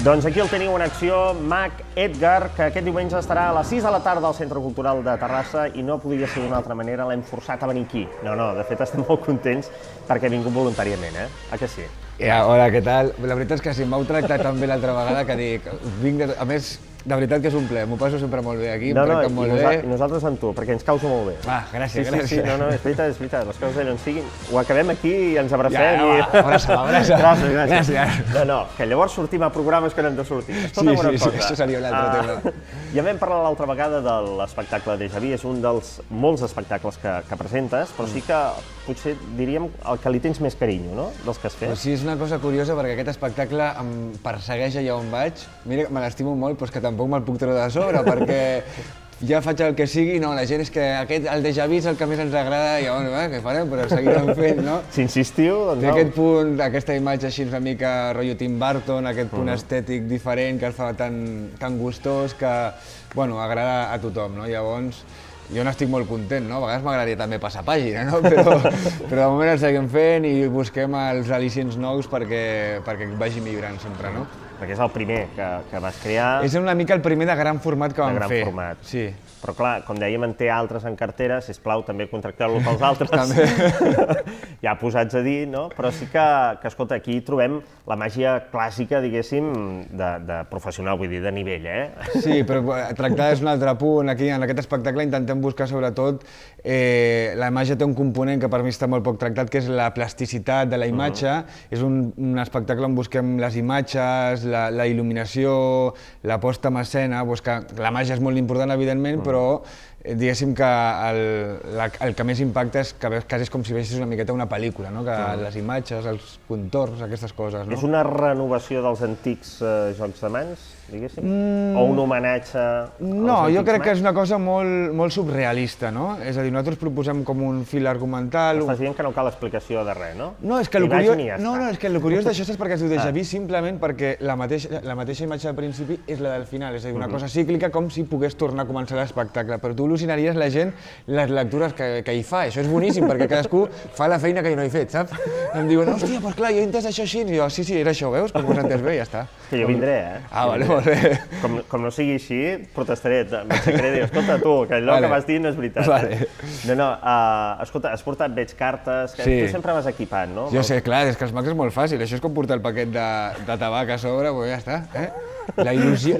Doncs aquí el teniu en acció, Mag Edgar, que aquest diumenge estarà a les 6 de la tarda al Centre Cultural de Terrassa i no podria ser d'una altra manera, l'hem forçat a venir aquí. No, de fet estem molt contents perquè ha vingut voluntàriament, A que sí? Hola, què tal? La veritat és que si m'heu tractat tan bé l'altra vegada que dic, a més, de veritat que és un plaer, m'ho passo sempre molt bé aquí, em tracten molt bé. I nosaltres amb tu, perquè ens causa molt bé. Gràcies. Sí, és veritat, les coses d'allò on siguin. Ho acabem aquí i ens abracem i... Abraça. Gràcies. No, que llavors sortim a programes que no hem de sortir. Sí, això seria l'altre tema. Ja vam parlar l'altra vegada de l'espectacle Déjà Vu, és un dels molts espectacles que presentes, però sí que potser diríem el que li tens més carinyo, no?, dels que has fet. Sí, és una cosa curiosa perquè aquest espectacle em persegueix allà on vaig. Mira, me l'estimo molt, però és que tampoc me'l puc treure de sobre, perquè ja faig el que sigui, no, la gent és que el Déjà Vu és el que més ens agrada i llavors, què farem? Però seguirem fent, no? Si insistiu, doncs no. Té aquest punt, aquesta imatge així una mica rotllo Tim Burton, aquest punt estètic diferent que el fa tan gustós que, bueno, agrada a tothom, no? Llavors, jo n'estic molt content, no? A vegades m'agradaria també passar pàgina, no? Però de moment el seguim fent i busquem els al·licients nous perquè vagi millorant sempre, no? Perquè és el primer que vas crear. És una mica el primer de gran format que vam fer. De gran format. Sí. Però clar, com dèiem, en té altres en cartera, sisplau, també contracteu-lo pels altres. També. Ja posats a dir, no? Però sí que, escolta, aquí trobem la màgia clàssica, diguéssim, de professional, vull dir, de nivell, Sí, però tractar és un altre punt. Aquí, en aquest espectacle, intentem buscar, sobretot, la màgia té un component que per mi està molt poc tractat, que és la plasticitat de la imatge. És un espectacle on busquem les imatges, la il·luminació, la posta en escena, que la màgia és molt important, evidentment, però diguéssim que el que més impacta és que quasi és com si veiessis una miqueta una pel·lícula, no? Que les imatges, els contorns, aquestes coses, no? És una renovació dels antics jocs de mans, diguéssim? O un homenatge als antics mans? No, jo crec que és una cosa molt surrealista, no? És a dir, nosaltres proposem com un fil argumental... Estàs dient que no cal explicació de res, no? No, és que el curiós d'això és perquè es diu Déjà Vu simplement perquè la mateixa imatge de principi és la del final, és a dir, una cosa cíclica com si pogués tornar a començar l'espectacle, però tu al·lucinaries la gent les lectures que hi fa, això és boníssim perquè cadascú fa la feina que jo no he fet, saps? Em diuen, hòstia, doncs clar, jo he entès això així, i jo, sí, era això, veus? Com ho has entès bé, ja està. Que jo vindré, Vale, molt bé. Com no sigui així, protestaré, m'aixecaré i dir, escolta, tu, que allò que vas dir no és veritat. No, escolta, has portat, veig cartes, tu sempre vas equipant, no? Jo sé, clar, és que els Mags és molt fàcil, això és com portar el paquet de tabac a sobre, ja està, La il·lusió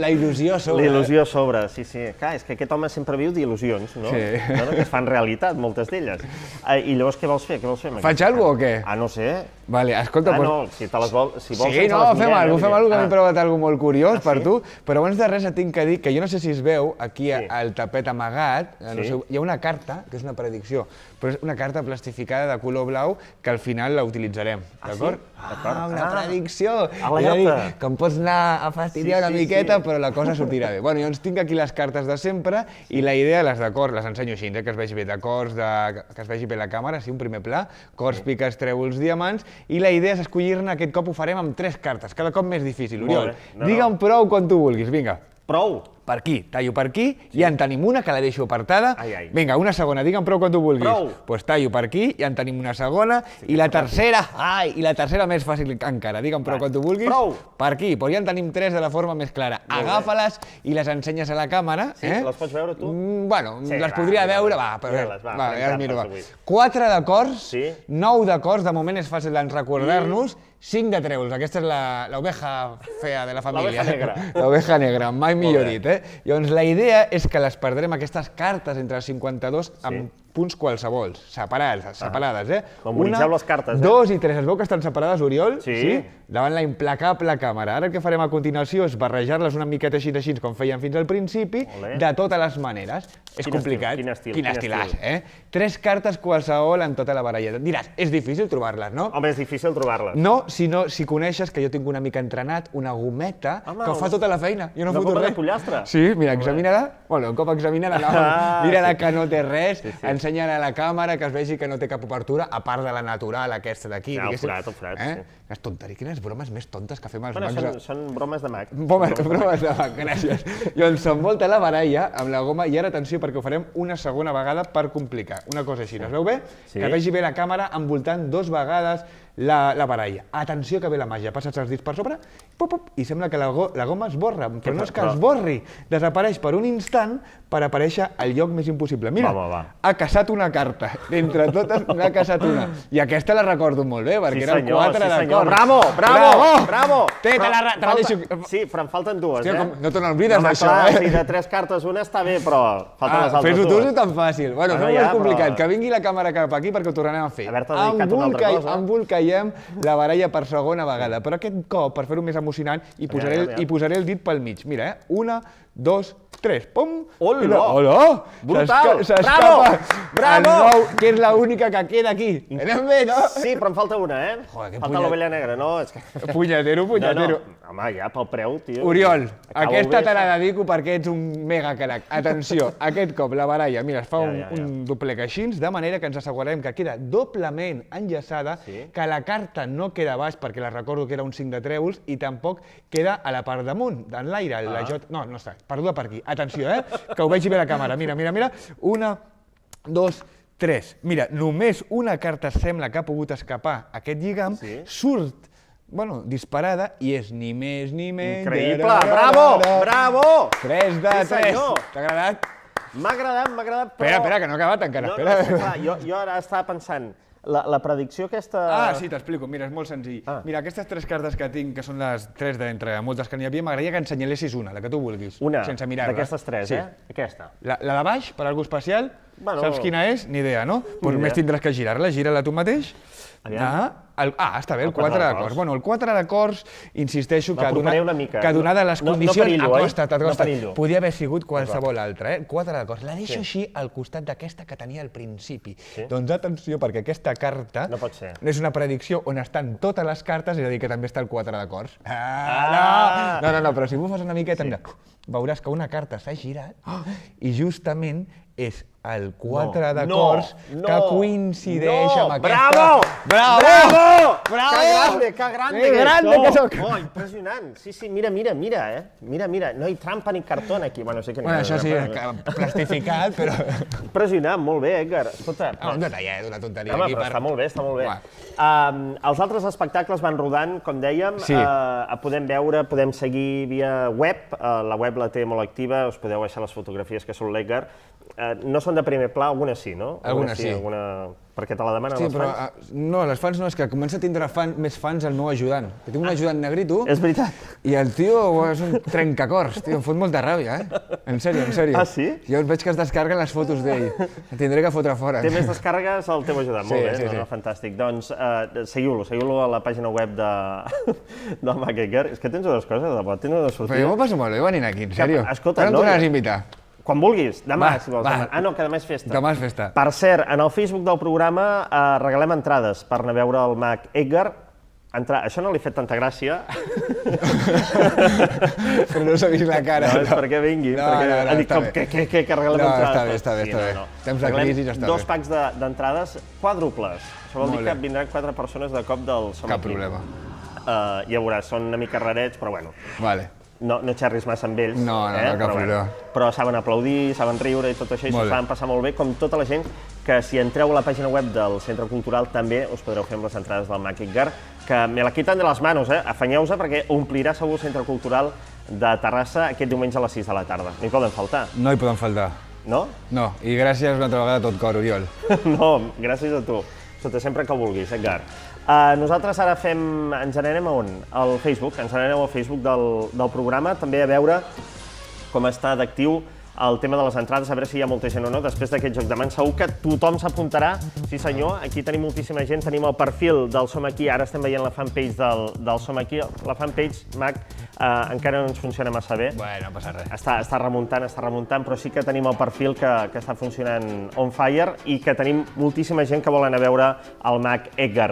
a sobre. La il·lusió a sobre, sí. Clar, és que aquest home sempre viu d'il·lusions, no? Sí. Que es fan realitat, moltes d'elles. I llavors què vols fer? Faig alguna cosa o què? No sé. Vale, escolta... no, si te les vols... Sí, fem alguna cosa, que m'he provat alguna molt curiós per tu, però abans de res et tinc que dir que jo no sé si es veu, aquí al tapet amagat, hi ha una carta, que és una predicció, però és una carta plastificada de color blau que al final la utilitzarem, d'acord? Una predicció! Que em pots anar a fastidiar una miqueta, però la cosa sortirà bé. Bueno, jo tinc aquí les cartes de sempre i la idea, les d'acords, les ensenyo així, que es vegi bé d'acords, que es vegi bé la càmera, sí, un primer pla, cors, piques, trèvols, diamants, i la idea és escollir-ne, aquest cop ho farem amb 3 cartes, cada cop més difícil. Oriol, digue'm prou quan tu vulguis, vinga. Prou? Per aquí, tallo per aquí, i en tenim una que la deixo apartada. Vinga, una segona, digue'm prou quan tu vulguis. Prou! Doncs tallo per aquí, i en tenim una segona, i la tercera, i la tercera més fàcil encara, digue'm prou quan tu vulguis. Prou! Per aquí, doncs ja en tenim 3 de la forma més clara. Agafa-les i les ensenyes a la càmera. Sí, les pots veure tu? Bueno, les podria veure, ja les miro. 4 d'acords, 9 d'acords, de moment és fàcil de recordar-nos, 5 de trèvols, aquesta és l'oveja fea de la família. L'oveja negra. L'oveja negra, mai millor dit, Llavors, la idea és que les perdrem aquestes cartes entre els 52 amb punts qualsevols, separades, Memoritzeu les cartes, 2 i 3, es veu que estan separades, Oriol? Sí. Davant la implacable càmera. Ara el que farem a continuació és barrejar-les una miqueta així, com fèiem fins al principi, de totes les maneres. És complicat. Quin estilàs, 3 cartes qualsevol en tota la baralla. Diràs, és difícil trobar-les, no? Home, és difícil trobar-les. No, si coneixes que jo tinc una mica entrenat, una gometa que fa tota la feina. Jo no foto res. Una goma de pollastre? Sí, mira, examina-la. Bueno, un cop examina-la, mira-la que no té res, ensenya-la a la càmera, que es vegi que no té cap obertura, a part de la natural aquesta d'aquí. El forat, És tonteria, quines bromes més tontes que fem els mags. Bueno, són bromes de mag. Bromes de mag, gràcies. Llavors s'envolta la baralla amb la goma i ara atenció perquè ho farem una segona vegada per complicar. Una cosa així, es veu bé? Que vegi bé la càmera envoltant 2 vegades la baralla. Atenció que ve la màgia, passes els dits per sobre, i sembla que la goma es borra, però no és que es borri, desapareix per un instant per aparèixer al lloc més impossible. Mira, ha caçat una carta, d'entre totes n'ha caçat una. I aquesta la recordo molt bé, perquè era el 4 de cors. Bravo, bravo, bravo! Te la deixo... Sí, però en falten dues, No te n'oblides d'això, Si de 3 cartes una està bé, però falten les altres dues. Fes-ho tu, és tan fàcil. Bueno, fem més complicat, que vingui la càmera cap aquí perquè ho tornarem a fer. Embolcaiem la baralla per segona vegada, però aquest cop, per fer-ho més emocionant, hi posaré el dit pel mig. Mira, 1, 2, 3, pum! Hola! Hola! Brutal! Bravo! Bravo! Que és l'única que queda aquí. Anem bé, no? Sí, però en falta una, Falta l'ovella negra, no? Punyetero. Home, ja, pel preu, tio. Oriol, aquesta te la dedico perquè ets un mega crac. Atenció, aquest cop la baralla, mira, es fa un doblec així, de manera que ens assegurarem que queda doblement enllaçada, que la carta no queda a baix, perquè la recordo que era un 5 de trèvols, i tampoc queda a la part damunt, en l'aire. No està, perduda per aquí. Atenció, que ho vegi bé la càmera. Mira. 1, 2, 3. Mira, només una carta sembla que ha pogut escapar aquest lligam, surt disparada i és ni més ni menys... Increïble! Bravo! Bravo! 3 de 3. T'ha agradat? M'ha agradat, però... Espera, que no ha acabat encara. Jo ara estava pensant, la predicció aquesta... Sí, t'explico. Mira, és molt senzill. Mira, aquestes 3 cartes que tinc, que són les 3 d'entre moltes que n'hi havia, m'agradaria que ensenyalessis una, la que tu vulguis. Una d'aquestes 3, Aquesta. La de baix, per algú especial, saps quina és? Ni idea, no? Doncs només tindràs que girar-la. Gira-la tu mateix. Està bé, el 4 de cors. Bueno, el 4 de cors, insisteixo que donada les condicions... Acosta't. Podia haver sigut qualsevol altra, 4 de cors. La deixo així al costat d'aquesta que tenia al principi. Doncs atenció, perquè aquesta carta és una predicció on estan totes les cartes, és a dir, que també està el 4 de cors. No, però si bufes una miqueta, veuràs que una carta s'ha girat i justament és el 4 de cors que coincideix amb aquesta... Bravo! Que grande que soc! Oh, impressionant. Sí, mira. Mira, no hi trampa ni cartó aquí. Bueno, això sí, plastificat, però... Impressionant, molt bé, Edgar. Un detallet, una tonteria. Home, però està molt bé. Els altres espectacles van rodant, com dèiem, podem seguir via web, la web la té molt activa, us podeu baixar les fotografies que surt l'Edgar. No són de primer pla, algunes sí, no? Algunes sí. Perquè te la demanen els fans? No, les fans no, és que comença a tindre més fans el meu ajudant. Tinc un ajudant negrito. És veritat. I el tio és un trencacors, tio, em fot molta ràbia, En sèrio. Ah, sí? Jo veig que es descarguen les fotos d'ell. Tindré que fotre fora. Té més descàrregues el teu ajudant, molt bé, fantàstic. Doncs seguiu-lo a la pàgina web del Mac Edgar. És que tens unes coses, de bo, tens una sortida. Però jo m'ho passo molt bé venint aquí, en sèrio. Escolta, no em tornaràs a invitar? Quan vulguis, demà, si vols. No, que demà és festa. Demà és festa. Per cert, en el Facebook del programa regalem entrades per anar a veure el Mac Edgar. Això no li ha fet tanta gràcia. Però no s'ha vist la cara. No, és perquè vingui. Ha dit que regalem entrades. Està bé. Temps de crisi, està bé. 2 packs d'entrades quàdruples. Això vol dir que vindran 4 persones de cop del Som Aquí. Cap problema. Ja veuràs, són una mica rarets, però bueno. Vale. No xerris massa amb ells, no, cap problema. Però saben aplaudir, saben riure i tot això, i s'ho saben passar molt bé, com tota la gent que si entreu a la pàgina web del Centre Cultural també us podreu fer amb les entrades del Mac Edgar, que me la quitan de les manos, afanyeu-se perquè omplirà segur el Centre Cultural de Terrassa aquest diumenge a les 6 de la tarda. No hi poden faltar. No hi poden faltar. No? No, i gràcies una altra vegada a tot cor, Oriol. No, gràcies a tu. Sota sempre que vulguis, Edgar. Nosaltres ara ens n'anem a on? Al Facebook, ens n'anem al Facebook del programa, també a veure com està d'actiu el tema de les entrades, a veure si hi ha molta gent o no. Després d'aquest joc de mans segur que tothom s'apuntarà. Sí senyor, aquí tenim moltíssima gent, tenim el perfil del Som Aquí, ara estem veient la fanpage del Som Aquí. La fanpage, Mac, encara no ens funciona massa bé. Bueno, no passa res. Està remuntant, però sí que tenim el perfil que està funcionant on fire i que tenim moltíssima gent que vol anar a veure el Mac Edgar.